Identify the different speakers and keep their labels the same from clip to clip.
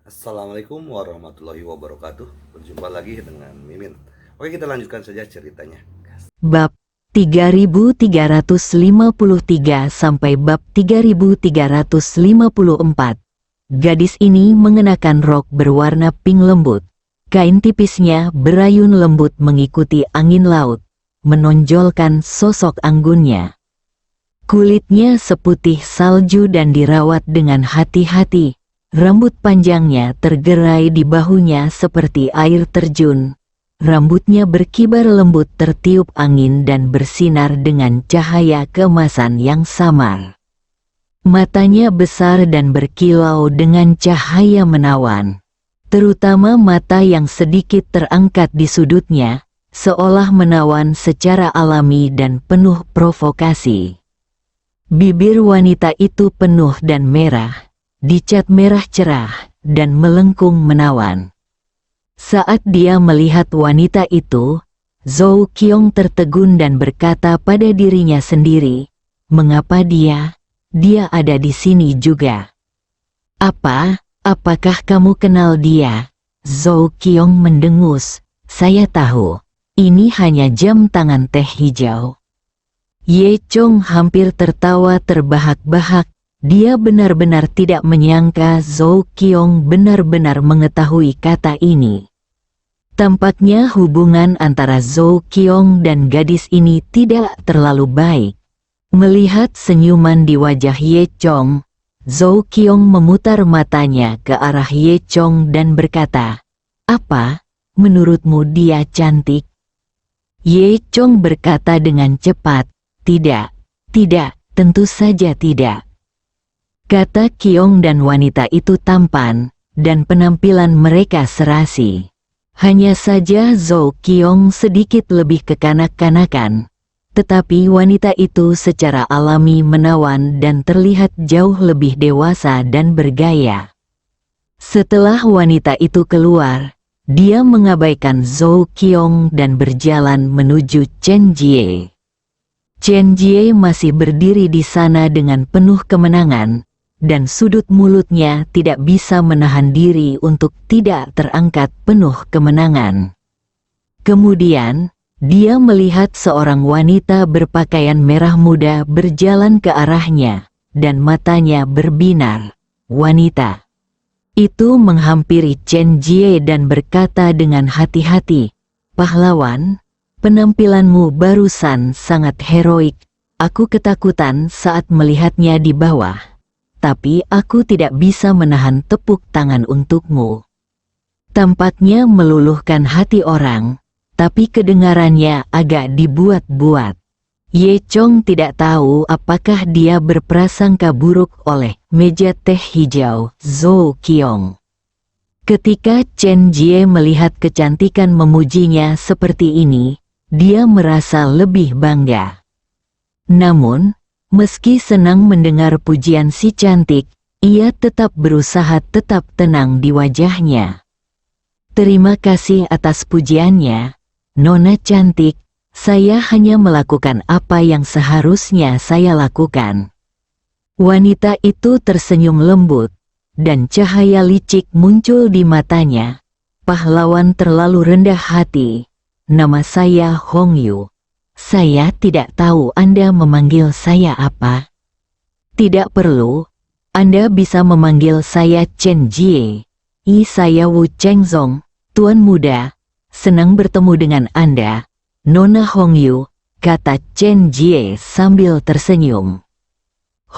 Speaker 1: Assalamualaikum warahmatullahi wabarakatuh. Berjumpa lagi dengan Mimin. Kita lanjutkan saja ceritanya.
Speaker 2: Bab 3353 sampai bab 3354. Gadis ini mengenakan rok berwarna pink lembut. Kain tipisnya berayun lembut mengikuti angin laut, menonjolkan sosok anggunnya. Kulitnya seputih salju dan dirawat dengan hati-hati. Rambut panjangnya tergerai di bahunya seperti air terjun. Rambutnya berkibar lembut tertiup angin dan bersinar dengan cahaya keemasan yang samar. Matanya besar dan berkilau dengan cahaya menawan. Terutama mata yang sedikit terangkat di sudutnya, seolah menawan secara alami dan penuh provokasi. Bibir wanita itu penuh dan merah, dicat merah cerah, dan melengkung menawan. Saat dia melihat wanita itu, Zhou Qiong tertegun dan berkata pada dirinya sendiri, "Mengapa dia ada di sini juga?" Apakah kamu kenal dia?" Zhou Qiong mendengus, "Saya tahu, ini hanya jam tangan teh hijau." Ye Chong hampir tertawa terbahak-bahak. Dia benar-benar tidak menyangka Zhou Qiong benar-benar mengetahui kata ini. Tampaknya hubungan antara Zhou Qiong dan gadis ini tidak terlalu baik. Melihat senyuman di wajah Ye Chong, Zhou Qiong memutar matanya ke arah Ye Chong dan berkata, "Apa, menurutmu dia cantik?" Ye Chong berkata dengan cepat, "Tidak, tentu saja tidak." Kata Qiong dan wanita itu tampan, dan penampilan mereka serasi. Hanya saja Zhou Qiong sedikit lebih kekanak-kanakan, tetapi wanita itu secara alami menawan dan terlihat jauh lebih dewasa dan bergaya. Setelah wanita itu keluar, dia mengabaikan Zhou Qiong dan berjalan menuju Chen Jie. Chen Jie masih berdiri di sana dengan penuh kemenangan, dan sudut mulutnya tidak bisa menahan diri untuk tidak terangkat penuh kemenangan. Kemudian, dia melihat seorang wanita berpakaian merah muda berjalan ke arahnya, dan matanya berbinar. Wanita itu menghampiri Chen Jie dan berkata dengan hati-hati, "Pahlawan, penampilanmu barusan sangat heroik. Aku ketakutan saat melihatnya di bawah. Tapi aku tidak bisa menahan tepuk tangan untukmu." Tampaknya meluluhkan hati orang, tapi kedengarannya agak dibuat-buat. Ye Chong tidak tahu apakah dia berprasangka buruk oleh meja teh hijau Zhou Qiong. Ketika Chen Jie melihat kecantikan memujinya seperti ini, dia merasa lebih bangga. Namun, meski senang mendengar pujian si cantik, ia tetap berusaha tetap tenang di wajahnya. "Terima kasih atas pujiannya, Nona cantik. Saya hanya melakukan apa yang seharusnya saya lakukan." Wanita itu tersenyum lembut, dan cahaya licik muncul di matanya. "Pahlawan terlalu rendah hati. Nama saya Hong Yu. Saya tidak tahu Anda memanggil saya apa." "Tidak perlu. Anda bisa memanggil saya Chen Jie. Saya Wu Chengzong, Tuan Muda. Senang bertemu dengan Anda, Nona Hong Yu," kata Chen Jie sambil tersenyum.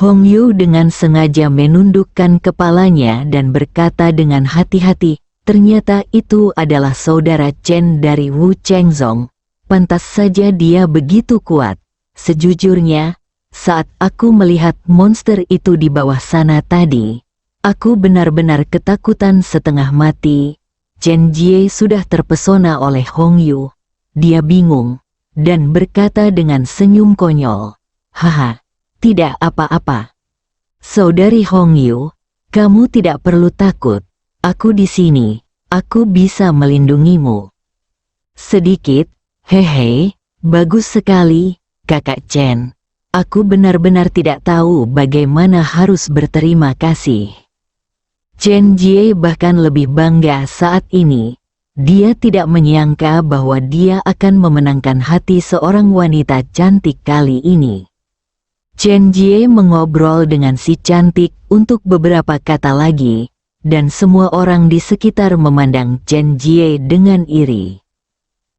Speaker 2: Hong Yu dengan sengaja menundukkan kepalanya dan berkata dengan hati-hati, "Ternyata itu adalah saudara Chen dari Wu Chengzong. Pantas saja dia begitu kuat. Sejujurnya, saat aku melihat monster itu di bawah sana tadi, aku benar-benar ketakutan setengah mati." Chen Jie sudah terpesona oleh Hong Yu. Dia bingung, dan berkata dengan senyum konyol, "Haha, tidak apa-apa. Saudari Hong Yu, kamu tidak perlu takut. Aku di sini, aku bisa melindungimu." "Sedikit. Hehe, bagus sekali, Kakak Chen. Aku benar-benar tidak tahu bagaimana harus berterima kasih." Chen Jie bahkan lebih bangga saat ini. Dia tidak menyangka bahwa dia akan memenangkan hati seorang wanita cantik kali ini. Chen Jie mengobrol dengan si cantik untuk beberapa kata lagi, dan semua orang di sekitar memandang Chen Jie dengan iri.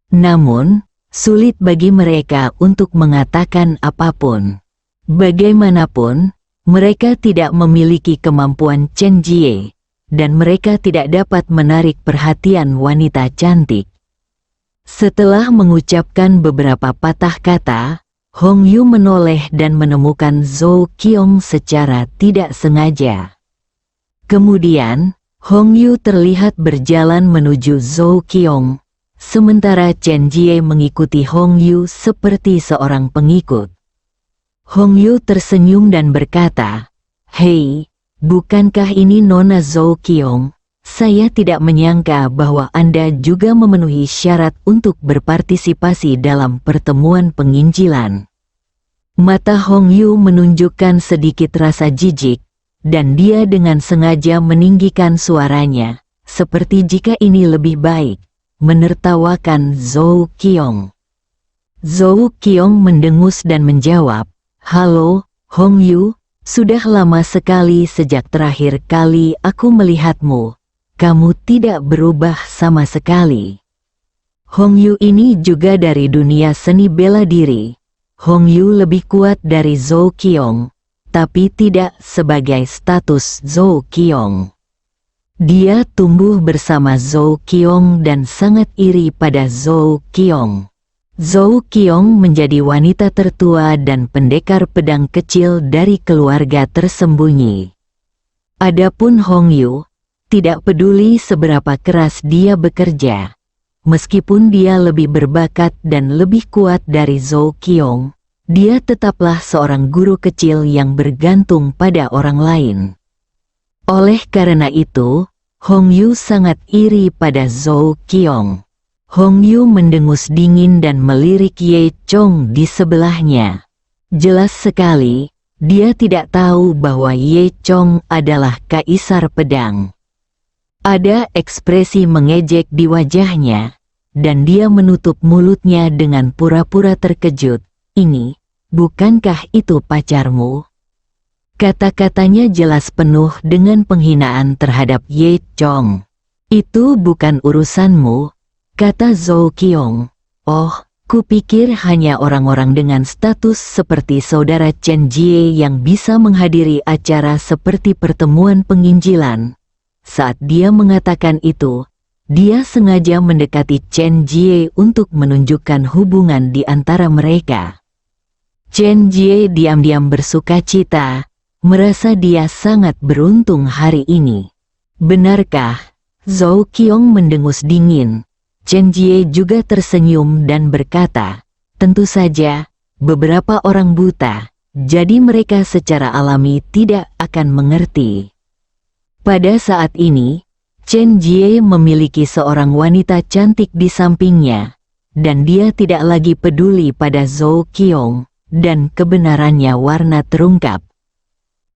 Speaker 2: Namun, sulit bagi mereka untuk mengatakan apapun. Bagaimanapun, mereka tidak memiliki kemampuan Chen Jie, dan mereka tidak dapat menarik perhatian wanita cantik. Setelah mengucapkan beberapa patah kata, Hong Yu menoleh dan menemukan Zhou Qiong secara tidak sengaja. Kemudian, Hong Yu terlihat berjalan menuju Zhou Qiong, sementara Chen Jie mengikuti Hong Yu seperti seorang pengikut. Hong Yu tersenyum dan berkata, "Hei, bukankah ini Nona Zhou Qiong? Saya tidak menyangka bahwa Anda juga memenuhi syarat untuk berpartisipasi dalam pertemuan penginjilan." Mata Hong Yu menunjukkan sedikit rasa jijik, dan dia dengan sengaja meninggikan suaranya, seperti jika ini lebih baik, menertawakan Zhou Qiong. Zhou Qiong mendengus dan menjawab, "Halo, Hong Yu, sudah lama sekali sejak terakhir kali aku melihatmu. Kamu tidak berubah sama sekali." Hong Yu ini juga dari dunia seni bela diri. Hong Yu lebih kuat dari Zhou Qiong, tapi tidak sebagai status Zhou Qiong. Dia tumbuh bersama Zhou Qiong dan sangat iri pada Zhou Qiong. Zhou Qiong menjadi wanita tertua dan pendekar pedang kecil dari keluarga tersembunyi. Adapun Hong Yu, tidak peduli seberapa keras dia bekerja. Meskipun dia lebih berbakat dan lebih kuat dari Zhou Qiong, dia tetaplah seorang guru kecil yang bergantung pada orang lain. Oleh karena itu, Hong Yu sangat iri pada Zhou Qiong. Hong Yu mendengus dingin dan melirik Ye Chong di sebelahnya. Jelas sekali, dia tidak tahu bahwa Ye Chong adalah kaisar pedang. Ada ekspresi mengejek di wajahnya, dan dia menutup mulutnya dengan pura-pura terkejut. "Ini, bukankah itu pacarmu?" Kata-katanya jelas penuh dengan penghinaan terhadap Ye Chong. "Itu bukan urusanmu," kata Zhou Qiong. "Oh, kupikir hanya orang-orang dengan status seperti saudara Chen Jie yang bisa menghadiri acara seperti pertemuan penginjilan." Saat dia mengatakan itu, dia sengaja mendekati Chen Jie untuk menunjukkan hubungan di antara mereka. Chen Jie diam-diam bersukacita, merasa dia sangat beruntung hari ini. "Benarkah?" Zhou Qiong mendengus dingin. Chen Jie juga tersenyum dan berkata, "Tentu saja, beberapa orang buta, jadi mereka secara alami tidak akan mengerti." Pada saat ini, Chen Jie memiliki seorang wanita cantik di sampingnya, dan dia tidak lagi peduli pada Zhou Qiong, dan kebenarannya warna terungkap.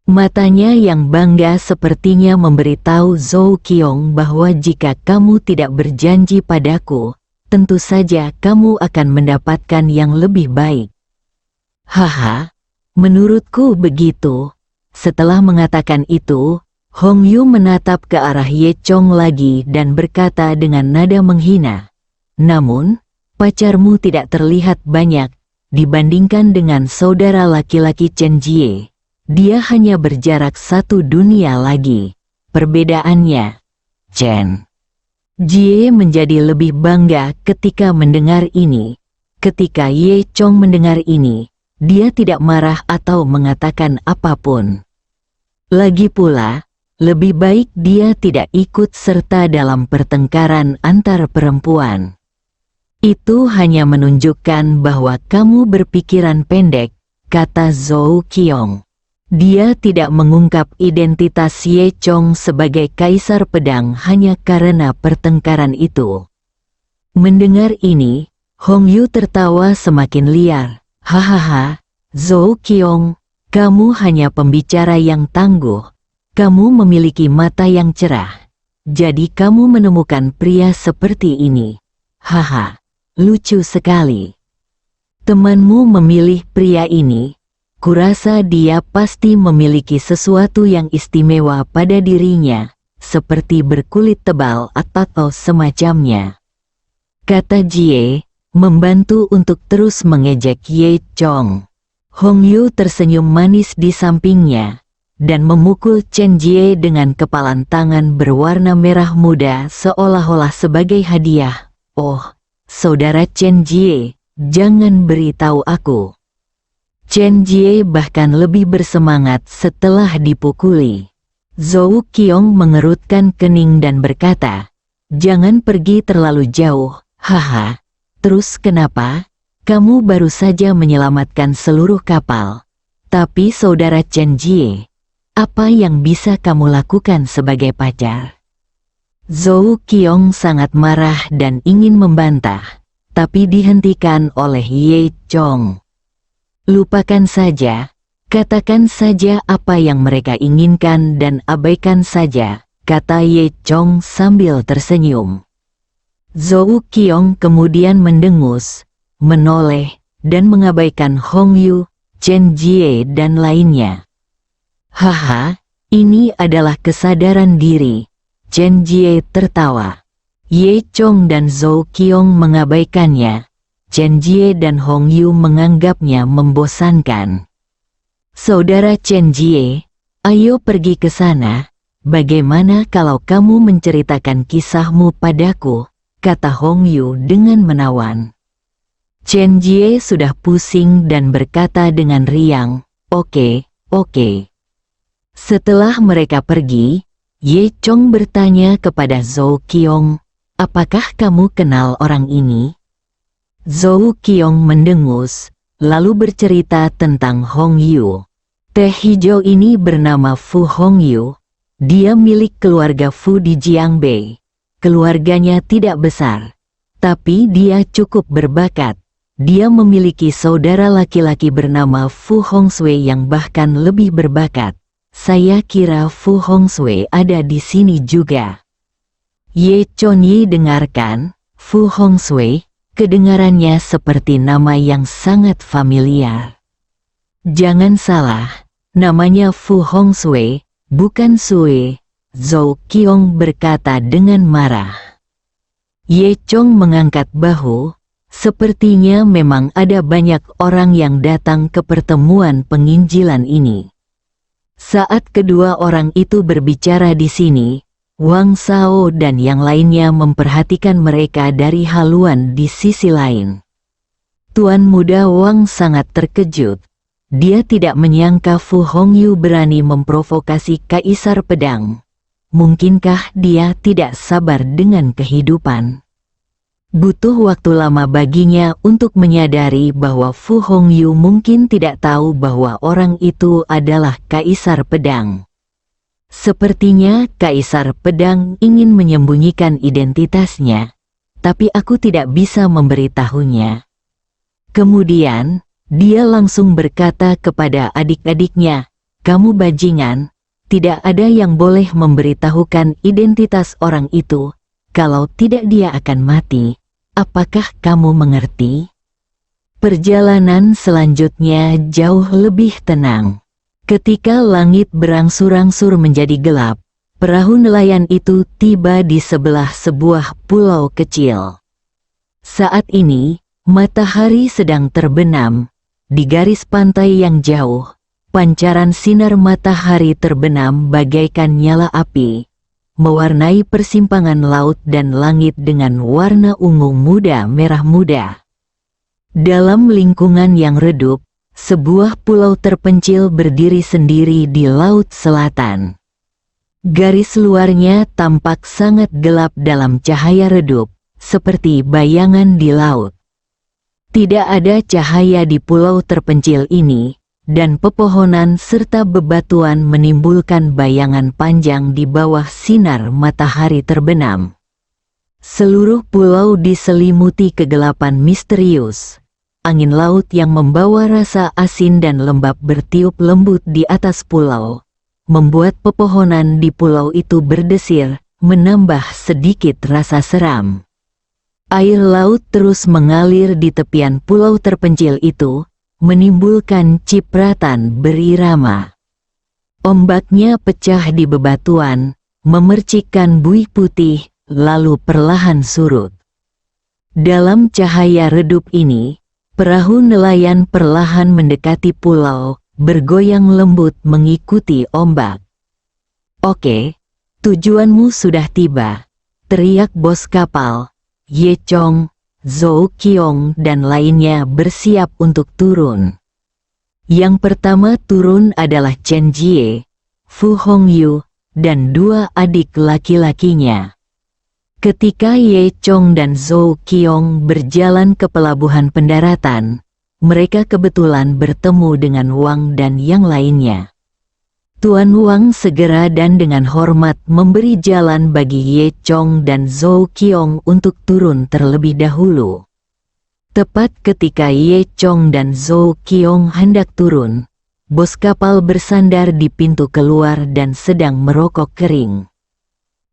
Speaker 2: Matanya yang bangga sepertinya memberitahu Zhou Qiong bahwa jika kamu tidak berjanji padaku, tentu saja kamu akan mendapatkan yang lebih baik. "Haha, menurutku begitu." Setelah mengatakan itu, Hong Yu menatap ke arah Ye Chong lagi dan berkata dengan nada menghina, "Namun, pacarmu tidak terlihat banyak dibandingkan dengan saudara laki-laki Chen Jie. Dia hanya berjarak satu dunia lagi. Perbedaannya." Chen Jie menjadi lebih bangga ketika mendengar ini. Ketika Ye Chong mendengar ini, dia tidak marah atau mengatakan apapun. Lagi pula, lebih baik dia tidak ikut serta dalam pertengkaran antar perempuan. "Itu hanya menunjukkan bahwa kamu berpikiran pendek," kata Zhou Qiong. Dia tidak mengungkap identitas Ye Chong sebagai kaisar pedang hanya karena pertengkaran itu. Mendengar ini, Hong Yu tertawa semakin liar. "Hahaha, Zhou Qiong, kamu hanya pembicara yang tangguh. Kamu memiliki mata yang cerah. Jadi kamu menemukan pria seperti ini. Haha, lucu sekali. Temanmu memilih pria ini. Kurasa dia pasti memiliki sesuatu yang istimewa pada dirinya, seperti berkulit tebal atau semacamnya. Kata Jie, membantu untuk terus mengejek Ye Chong. Hong Yu tersenyum manis di sampingnya, dan memukul Chen Jie dengan kepalan tangan berwarna merah muda seolah-olah sebagai hadiah. Oh, saudara Chen Jie, jangan beritahu aku. Chen Jie bahkan lebih bersemangat setelah dipukuli. Zhou Qiong mengerutkan kening dan berkata, jangan pergi terlalu jauh, haha. Terus kenapa? Kamu baru saja menyelamatkan seluruh kapal. Tapi saudara Chen Jie, apa yang bisa kamu lakukan sebagai pacar? Zhou Qiong sangat marah dan ingin membantah, tapi dihentikan oleh Ye Chong. Lupakan saja, katakan saja apa yang mereka inginkan dan abaikan saja, kata Ye Chong sambil tersenyum. Zhou Qiong kemudian mendengus, menoleh, dan mengabaikan Hong Yu, Chen Jie dan lainnya. Haha, ini adalah kesadaran diri. Chen Jie tertawa. Ye Chong dan Zhou Qiong mengabaikannya. Chen Jie dan Hong Yu menganggapnya membosankan. Saudara Chen Jie, ayo pergi ke sana. Bagaimana kalau kamu menceritakan kisahmu padaku? Kata Hong Yu dengan menawan. Chen Jie sudah pusing dan berkata dengan riang, oke. Setelah mereka pergi, Ye Chong bertanya kepada Zhou Qiong, apakah kamu kenal orang ini? Zhou Qiong mendengus, lalu bercerita tentang Hong Yu. Teh hijau ini bernama Fu Hong Yu. Dia milik keluarga Fu di Jiangbei. Keluarganya tidak besar, tapi dia cukup berbakat. Dia memiliki saudara laki-laki bernama Fu Hongsui yang bahkan lebih berbakat. Saya kira Fu Hongsui ada di sini juga. Ye Chonyi dengarkan, Fu Hongsui, kedengarannya seperti nama yang sangat familiar. Jangan salah, namanya Fu Hongsui, bukan Sui, Zhou Qiong berkata dengan marah. Ye Chong mengangkat bahu, sepertinya memang ada banyak orang yang datang ke pertemuan penginjilan ini. Saat kedua orang itu berbicara di sini, Wang Shao dan yang lainnya memperhatikan mereka dari haluan di sisi lain. Tuan muda Wang sangat terkejut. Dia tidak menyangka Fu Hongyu berani memprovokasi Kaisar Pedang. Mungkinkah dia tidak sabar dengan kehidupan? Butuh waktu lama baginya untuk menyadari bahwa Fu Hongyu mungkin tidak tahu bahwa orang itu adalah Kaisar Pedang. Sepertinya Kaisar Pedang ingin menyembunyikan identitasnya, tapi aku tidak bisa memberitahunya. Kemudian, dia langsung berkata kepada adik-adiknya, kamu bajingan, tidak ada yang boleh memberitahukan identitas orang itu, kalau tidak dia akan mati. Apakah kamu mengerti? Perjalanan selanjutnya jauh lebih tenang. Ketika langit berangsur-angsur menjadi gelap, perahu nelayan itu tiba di sebelah sebuah pulau kecil. Saat ini, matahari sedang terbenam. Di garis pantai yang jauh, pancaran sinar matahari terbenam bagaikan nyala api, mewarnai persimpangan laut dan langit dengan warna ungu muda merah muda. Dalam lingkungan yang redup, sebuah pulau terpencil berdiri sendiri di laut selatan. Garis luarnya tampak sangat gelap dalam cahaya redup, seperti bayangan di laut. Tidak ada cahaya di pulau terpencil ini, dan pepohonan serta bebatuan menimbulkan bayangan panjang di bawah sinar matahari terbenam. Seluruh pulau diselimuti kegelapan misterius. Angin laut yang membawa rasa asin dan lembab bertiup lembut di atas pulau, membuat pepohonan di pulau itu berdesir, menambah sedikit rasa seram. Air laut terus mengalir di tepian pulau terpencil itu, menimbulkan cipratan berirama. Ombaknya pecah di bebatuan, memercikkan buih putih, lalu perlahan surut. Dalam cahaya redup ini, perahu nelayan perlahan mendekati pulau, bergoyang lembut mengikuti ombak. "Oke, tujuanmu sudah tiba," teriak bos kapal. Ye Chong, Zhou Qiong dan lainnya bersiap untuk turun. Yang pertama turun adalah Chen Jie, Fu Hongyu, dan dua adik laki-lakinya. Ketika Ye Chong dan Zhou Qiong berjalan ke pelabuhan pendaratan, mereka kebetulan bertemu dengan Wang dan yang lainnya. Tuan Wang segera dan dengan hormat memberi jalan bagi Ye Chong dan Zhou Qiong untuk turun terlebih dahulu. Tepat ketika Ye Chong dan Zhou Qiong hendak turun, bos kapal bersandar di pintu keluar dan sedang merokok kering.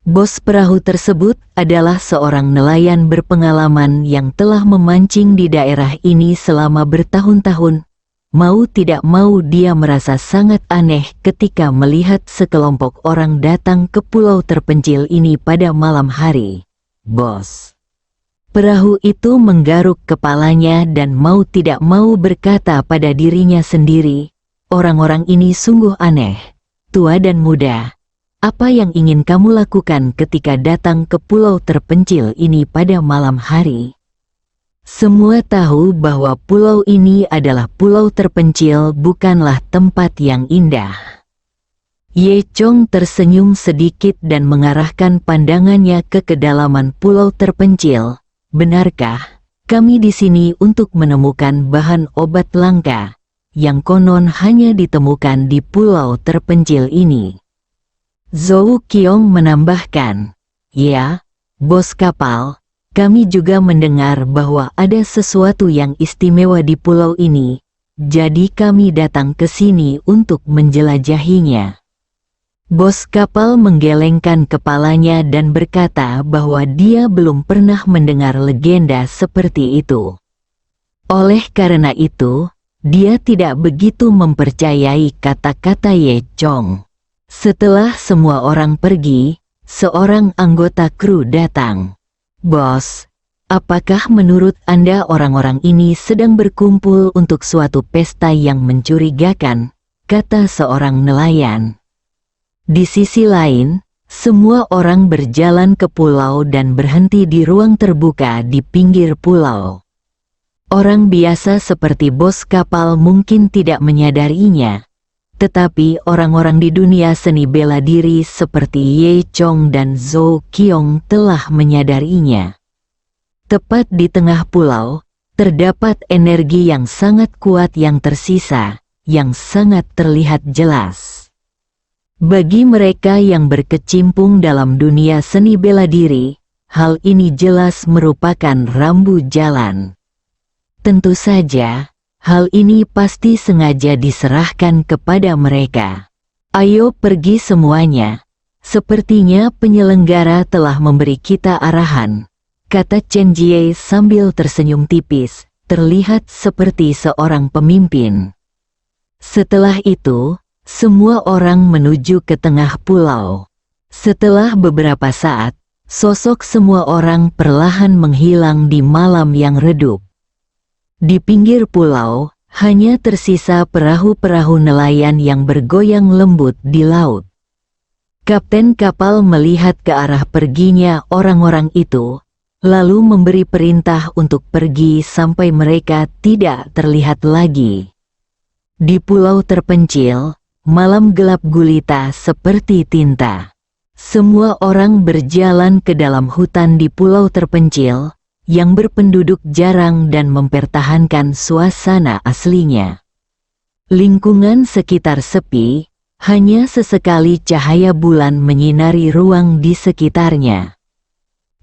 Speaker 2: Bos perahu tersebut adalah seorang nelayan berpengalaman yang telah memancing di daerah ini selama bertahun-tahun. Mau tidak mau dia merasa sangat aneh ketika melihat sekelompok orang datang ke pulau terpencil ini pada malam hari. "Bos." Perahu itu menggaruk kepalanya dan mau tidak mau berkata pada dirinya sendiri, "Orang-orang ini sungguh aneh. Tua dan muda, apa yang ingin kamu lakukan ketika datang ke pulau terpencil ini pada malam hari?" Semua tahu bahwa pulau ini adalah pulau terpencil, bukanlah tempat yang indah. Ye Chong tersenyum sedikit dan mengarahkan pandangannya ke kedalaman pulau terpencil. "Benarkah, kami di sini untuk menemukan bahan obat langka, yang konon hanya ditemukan di pulau terpencil ini?" Zhou Qiong menambahkan, "Ya, bos kapal. Kami juga mendengar bahwa ada sesuatu yang istimewa di pulau ini, jadi kami datang ke sini untuk menjelajahinya." Bos kapal menggelengkan kepalanya dan berkata bahwa dia belum pernah mendengar legenda seperti itu. Oleh karena itu, dia tidak begitu mempercayai kata-kata Ye Chong. Setelah semua orang pergi, seorang anggota kru datang. "Bos, apakah menurut Anda orang-orang ini sedang berkumpul untuk suatu pesta yang mencurigakan?" kata seorang nelayan. Di sisi lain, semua orang berjalan ke pulau dan berhenti di ruang terbuka di pinggir pulau. Orang biasa seperti bos kapal mungkin tidak menyadarinya, tetapi orang-orang di dunia seni bela diri seperti Ye Chong dan Zhou Qiong telah menyadarinya. Tepat di tengah pulau, terdapat energi yang sangat kuat yang tersisa, yang sangat terlihat jelas. Bagi mereka yang berkecimpung dalam dunia seni bela diri, hal ini jelas merupakan rambu jalan. Tentu saja, hal ini pasti sengaja diserahkan kepada mereka. "Ayo pergi semuanya. Sepertinya penyelenggara telah memberi kita arahan," kata Chen Jie sambil tersenyum tipis, terlihat seperti seorang pemimpin. Setelah itu, semua orang menuju ke tengah pulau. Setelah beberapa saat, sosok semua orang perlahan menghilang di malam yang redup. Di pinggir pulau, hanya tersisa perahu-perahu nelayan yang bergoyang lembut di laut. Kapten kapal melihat ke arah perginya orang-orang itu, lalu memberi perintah untuk pergi sampai mereka tidak terlihat lagi. Di pulau terpencil, malam gelap gulita seperti tinta. Semua orang berjalan ke dalam hutan di pulau terpencil, yang berpenduduk jarang dan mempertahankan suasana aslinya. Lingkungan sekitar sepi, hanya sesekali cahaya bulan menyinari ruang di sekitarnya.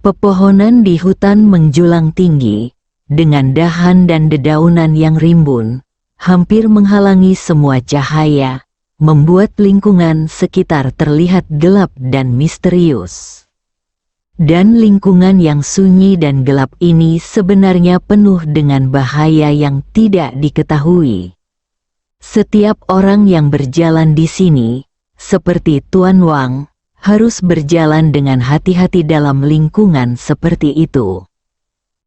Speaker 2: Pepohonan di hutan menjulang tinggi, dengan dahan dan dedaunan yang rimbun, hampir menghalangi semua cahaya, membuat lingkungan sekitar terlihat gelap dan misterius. Dan lingkungan yang sunyi dan gelap ini sebenarnya penuh dengan bahaya yang tidak diketahui. Setiap orang yang berjalan di sini, seperti Tuan Wang, harus berjalan dengan hati-hati dalam lingkungan seperti itu.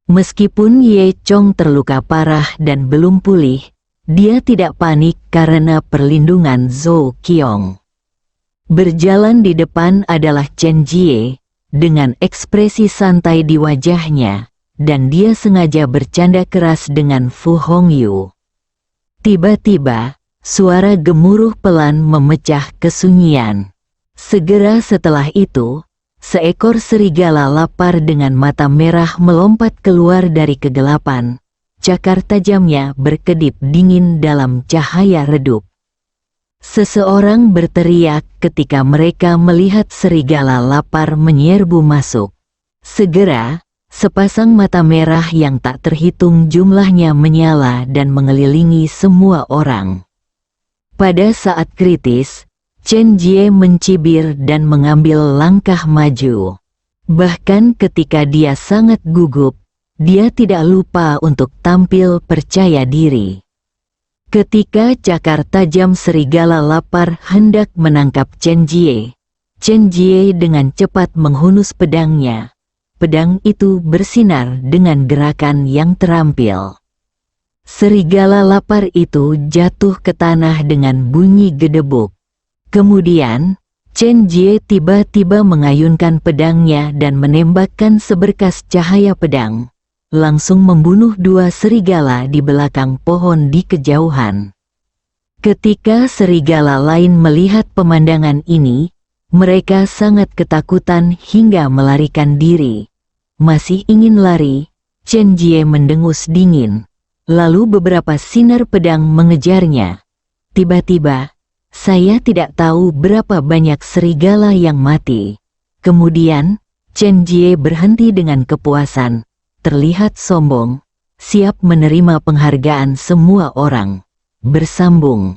Speaker 2: Meskipun Ye Chong terluka parah dan belum pulih, dia tidak panik karena perlindungan Zhou Qiong. Berjalan di depan adalah Chen Jie, dengan ekspresi santai di wajahnya, dan dia sengaja bercanda keras dengan Fu Hongyu. Tiba-tiba, suara gemuruh pelan memecah kesunyian. Segera setelah itu, seekor serigala lapar dengan mata merah melompat keluar dari kegelapan. Cakar tajamnya berkedip dingin dalam cahaya redup. Seseorang berteriak ketika mereka melihat serigala lapar menyerbu masuk. Segera, sepasang mata merah yang tak terhitung jumlahnya menyala dan mengelilingi semua orang. Pada saat kritis, Chen Jie mencibir dan mengambil langkah maju. Bahkan ketika dia sangat gugup, dia tidak lupa untuk tampil percaya diri. Ketika cakar tajam serigala lapar hendak menangkap Chen Jie dengan cepat menghunus pedangnya. Pedang itu bersinar dengan gerakan yang terampil. Serigala lapar itu jatuh ke tanah dengan bunyi gedebuk. Kemudian, Chen Jie tiba-tiba mengayunkan pedangnya dan menembakkan seberkas cahaya pedang, langsung membunuh dua serigala di belakang pohon di kejauhan. Ketika serigala lain melihat pemandangan ini, mereka sangat ketakutan hingga melarikan diri. Masih ingin lari, Chen Jie mendengus dingin. Lalu beberapa sinar pedang mengejarnya. Tiba-tiba, saya tidak tahu berapa banyak serigala yang mati. Kemudian, Chen Jie berhenti dengan kepuasan, terlihat sombong, siap menerima penghargaan semua orang. Bersambung.